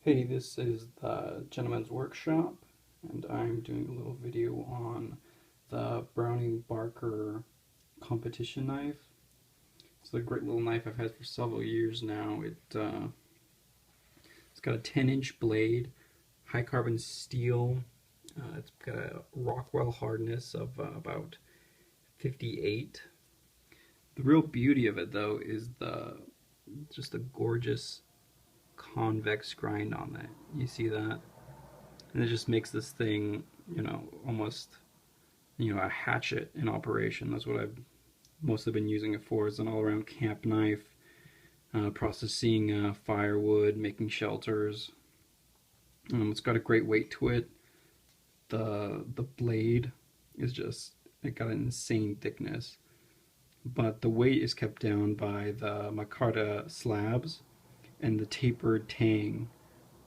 Hey, this is the Gentleman's Workshop, and I'm doing a little video on the Browning Barker competition knife. It's a great little knife I've had for several years now. It's got a 10-inch blade, high carbon steel. It's got a Rockwell hardness of about 58. The real beauty of it, though, is just the gorgeous convex grind on that. You see that? And it just makes this thing, almost, a hatchet in operation. That's what I've mostly been using it for. It's an all-around camp knife, processing firewood, making shelters. It's got a great weight to it. The blade is just, it got an insane thickness. But the weight is kept down by the micarta slabs and the tapered tang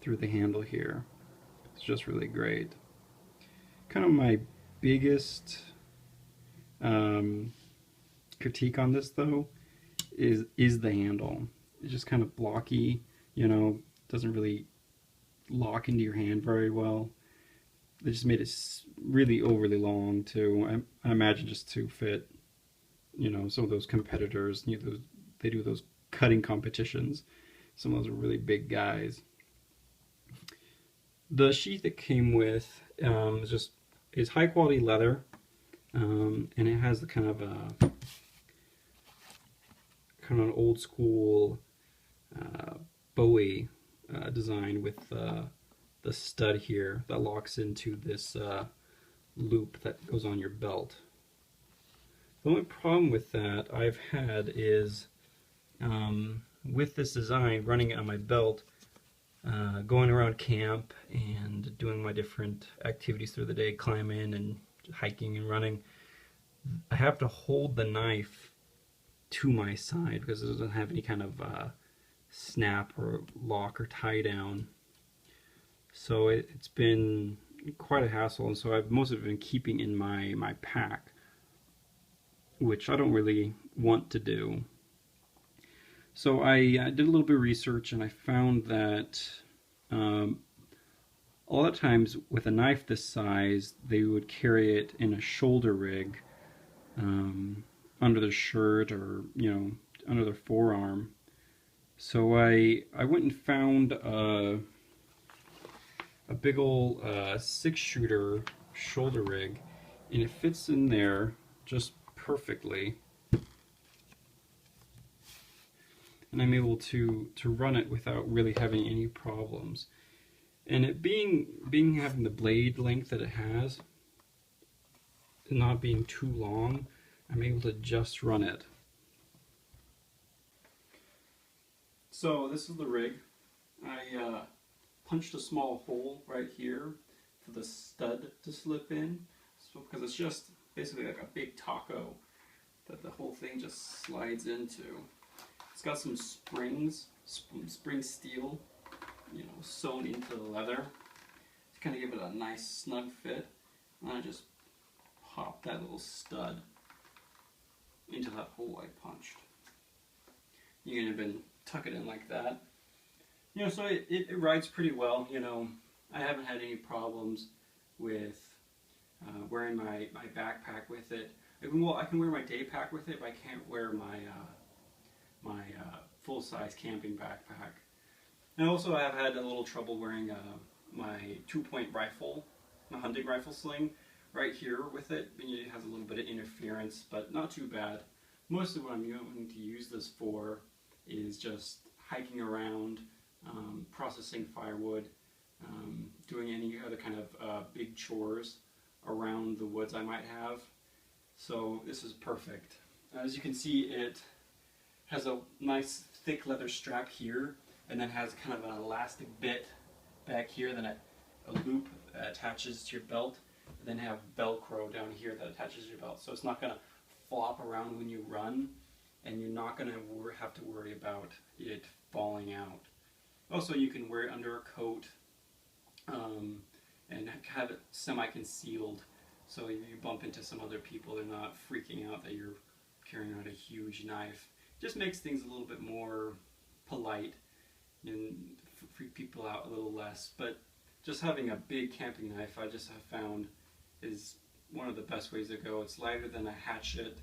through the handle here. It's just really great. Kind of my biggest critique on this, though, is the handle. It's just kind of blocky, doesn't really lock into your hand very well. They just made it really overly long too. I imagine just to fit, some of those competitors. They do those cutting competitions. Some of those are really big guys. The sheath it came with is high quality leather, and it has the kind of an old school Bowie design with the stud here that locks into this loop that goes on your belt. The only problem with that I've had is with this design, running it on my belt, going around camp and doing my different activities through the day, climbing and hiking and running, I have to hold the knife to my side because it doesn't have any kind of snap or lock or tie down. So it's been quite a hassle, and so I've mostly been keeping in my pack, which I don't really want to do. So I did a little bit of research, and I found that a lot of times with a knife this size, they would carry it in a shoulder rig under their shirt or under their forearm. So I went and found a big old 6-shooter shoulder rig, and it fits in there just perfectly. And I'm able to run it without really having any problems. And it having the blade length that it has, not being too long, I'm able to just run it. So this is the rig. I punched a small hole right here for the stud to slip in, because it's just basically like a big taco that the whole thing just slides into. It's got some springs, spring steel, sewn into the leather to kind of give it a nice snug fit. And I just pop that little stud into that hole I punched. You can even tuck it in like that. So it rides pretty well. I haven't had any problems with wearing my backpack with it. I can wear my day pack with it, but I can't wear my full-size camping backpack. And also I have had a little trouble wearing my 2-point rifle, my hunting rifle sling, right here with it. It has a little bit of interference, but not too bad. Mostly what I'm going to use this for is just hiking around, processing firewood, doing any other kind of big chores around the woods I might have. So this is perfect. As you can see, it has a nice thick leather strap here, and then has kind of an elastic bit back here, then a loop that attaches to your belt, and then have Velcro down here that attaches to your belt. So it's not going to flop around when you run, and you're not going to have to worry about it falling out. Also, you can wear it under a coat and have it semi-concealed, so if you bump into some other people, they're not freaking out that you're carrying around a huge knife. Just makes things a little bit more polite and freak people out a little less. But just having a big camping knife, I just have found, is one of the best ways to go. It's lighter than a hatchet,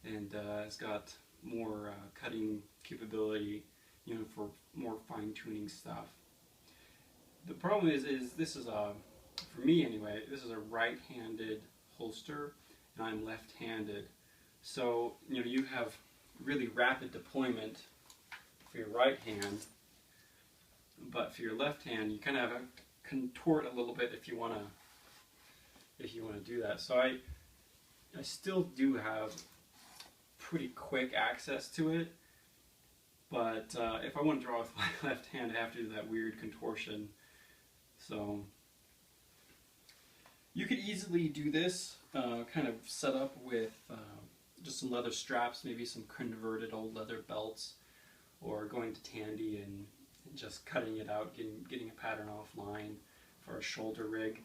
and it's got more cutting capability, you know, for more fine-tuning stuff. The problem is this is a, for me anyway, this is a right-handed holster, and I'm left-handed. So, you know, you have really rapid deployment for your right hand, but for your left hand, you kind of have to contort a little bit if you want to do that. So I still do have pretty quick access to it, but if I want to draw with my left hand, I have to do that weird contortion. So you could easily do this kind of set up with just some leather straps, maybe some converted old leather belts, or going to Tandy and just cutting it out, getting a pattern offline for a shoulder rig.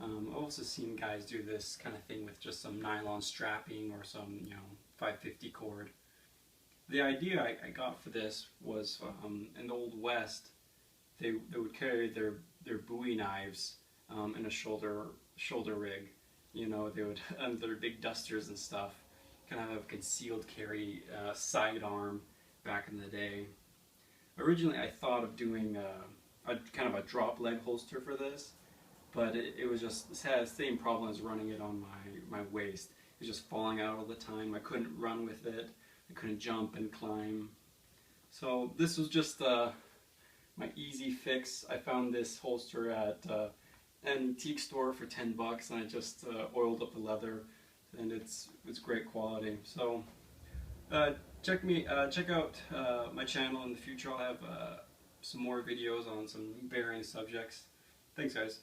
I've also seen guys do this kind of thing with just some nylon strapping or some, you know, 550 cord. The idea I got for this was in the Old West, they would carry their Bowie knives in a shoulder rig. You know, they would, their big dusters and stuff, kind of have a concealed carry sidearm back in the day. Originally I thought of doing a kind of a drop leg holster for this, but it was just, it had the same problem as running it on my waist. It was just falling out all the time. I couldn't run with it. I couldn't jump and climb. So this was just my easy fix. I found this holster at an antique store for 10 bucks, and I just oiled up the leather, and it's great quality. So check out my channel in the future. I'll have some more videos on some varying subjects. Thanks, guys.